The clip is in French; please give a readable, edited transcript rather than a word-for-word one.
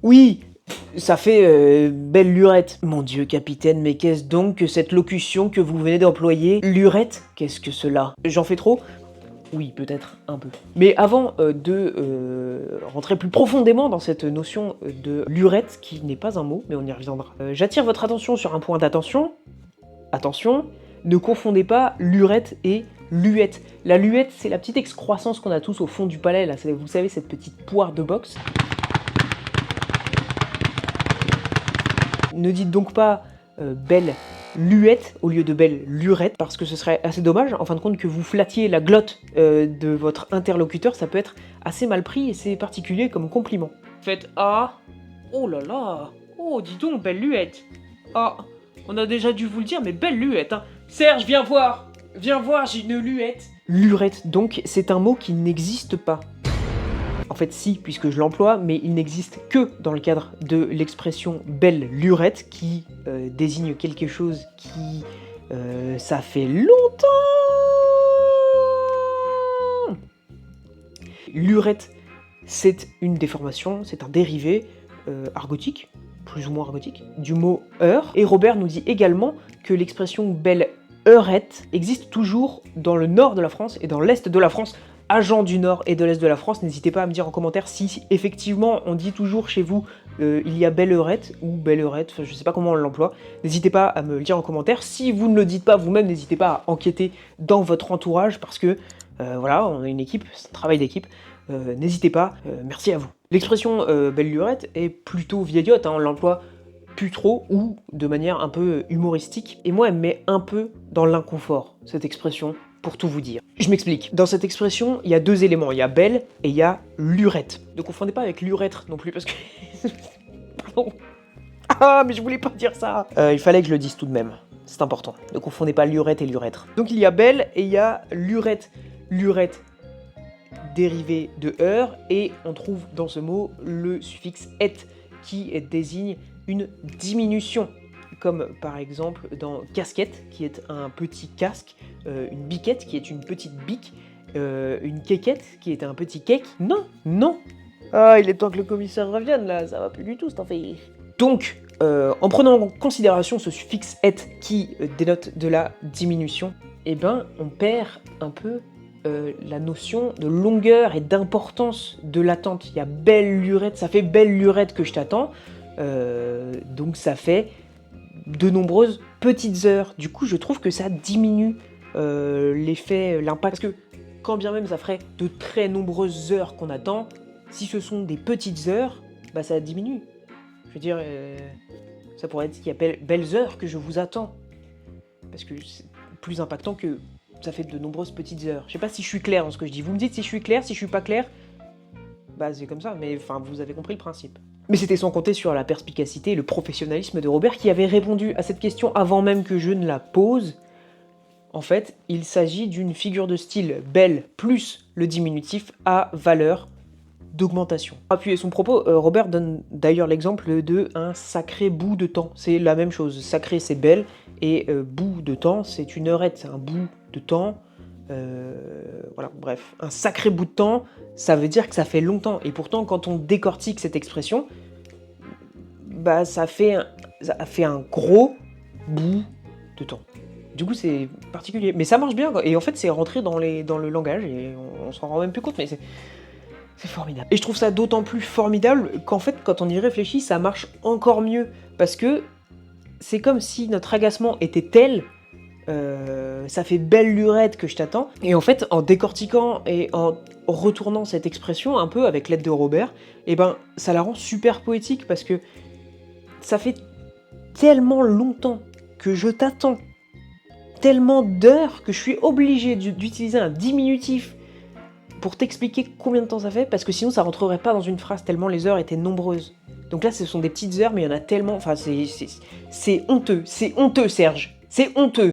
Oui, ça fait belle lurette. Mon Dieu, capitaine, mais qu'est-ce donc que cette locution que vous venez d'employer? Lurette? Qu'est-ce que cela? J'en fais trop? Oui, peut-être un peu. Mais avant de rentrer plus profondément dans cette notion de lurette, qui n'est pas un mot, mais on y reviendra, j'attire votre attention sur un point d'attention. Attention, ne confondez pas lurette et luette. La luette, c'est la petite excroissance qu'on a tous au fond du palais, là. Vous savez, cette petite poire de boxe. Ne dites donc pas belle luette au lieu de belle lurette, parce que ce serait assez dommage, en fin de compte, que vous flattiez la glotte de votre interlocuteur, ça peut être assez mal pris et c'est particulier comme compliment. Faites ah, oh là là, oh dis donc, belle luette. Ah, on a déjà dû vous le dire, mais belle luette, hein. Serge, viens voir, j'ai une luette. Lurette, donc, c'est un mot qui n'existe pas. En fait, si, puisque je l'emploie, mais il n'existe que dans le cadre de l'expression belle lurette, qui désigne quelque chose qui... ça fait longtemps. Lurette, c'est une déformation, c'est un dérivé argotique, plus ou moins argotique, du mot heure. Et Robert nous dit également que l'expression belle heurette existe toujours dans le nord de la France et dans l'est de la France. Agents du nord et de l'est de la France, n'hésitez pas à me dire en commentaire si effectivement on dit toujours chez vous il y a belle heurette ou belle heurette, enfin, je sais pas comment on l'emploie. N'hésitez pas à me le dire en commentaire. Si vous ne le dites pas vous-même, n'hésitez pas à enquêter dans votre entourage parce que voilà, on a une équipe, c'est un travail d'équipe. N'hésitez pas, merci à vous. L'expression belle lurette est plutôt vieillotte, hein, on l'emploie plus trop ou de manière un peu humoristique. Et moi, elle me met un peu dans l'inconfort, cette expression, pour tout vous dire. Je m'explique. Dans cette expression, il y a deux éléments. Il y a belle et il y a lurette. Ne confondez pas avec lurêtre non plus, parce que... Pardon. Ah, mais je voulais pas dire ça. Il fallait que je le dise tout de même. C'est important. Ne confondez pas lurette et lurêtre. Donc il y a belle et il y a lurette. Lurette, dérivé de heure, et on trouve dans ce mot le suffixe et qui désigne une diminution, comme par exemple dans casquette, qui est un petit casque, une biquette, qui est une petite bique, une quéquette, qui est un petit cake. Non, non. Ah, il est temps que le commissaire revienne, là, ça va plus du tout, c'est en fait. Donc, en prenant en considération ce suffixe et qui dénote de la diminution, eh ben, on perd un peu la notion de longueur et d'importance de l'attente. Il y a belle lurette, ça fait belle lurette que je t'attends. Donc ça fait de nombreuses petites heures. Du coup, je trouve que ça diminue l'effet, l'impact. Parce que quand bien même ça ferait de très nombreuses heures qu'on attend, si ce sont des petites heures, bah ça diminue. Je veux dire, ça pourrait être ce qu'il appelle belles heures que je vous attends. Parce que c'est plus impactant que ça fait de nombreuses petites heures. Je sais pas si je suis clair dans ce que je dis. Vous me dites si je suis clair, si je suis pas clair. Bah c'est comme ça, mais enfin vous avez compris le principe. Mais c'était sans compter sur la perspicacité et le professionnalisme de Robert qui avait répondu à cette question avant même que je ne la pose. En fait, il s'agit d'une figure de style belle plus le diminutif à valeur d'augmentation. Pour appuyer son propos, Robert donne d'ailleurs l'exemple de un sacré bout de temps. C'est la même chose, sacré c'est belle et bout de temps c'est une heurette, c'est un bout de temps. Voilà, bref, un sacré bout de temps, ça veut dire que ça fait longtemps. Et pourtant, quand on décortique cette expression, bah ça fait un gros bout de temps. Du coup, c'est particulier. Mais ça marche bien, quoi. Et en fait, c'est rentré dans le langage, et on s'en rend même plus compte, mais c'est formidable. Et je trouve ça d'autant plus formidable qu'en fait, quand on y réfléchit, ça marche encore mieux. Parce que c'est comme si notre agacement était tel... ça fait belle lurette que je t'attends. Et en fait, en décortiquant et en retournant cette expression un peu avec l'aide de Robert, et ben ça la rend super poétique parce que ça fait tellement longtemps que je t'attends, tellement d'heures que je suis obligé d'utiliser un diminutif pour t'expliquer combien de temps ça fait, parce que sinon ça rentrerait pas dans une phrase tellement les heures étaient nombreuses. Donc là, ce sont des petites heures, mais il y en a tellement... Enfin, c'est honteux, Serge. C'est honteux.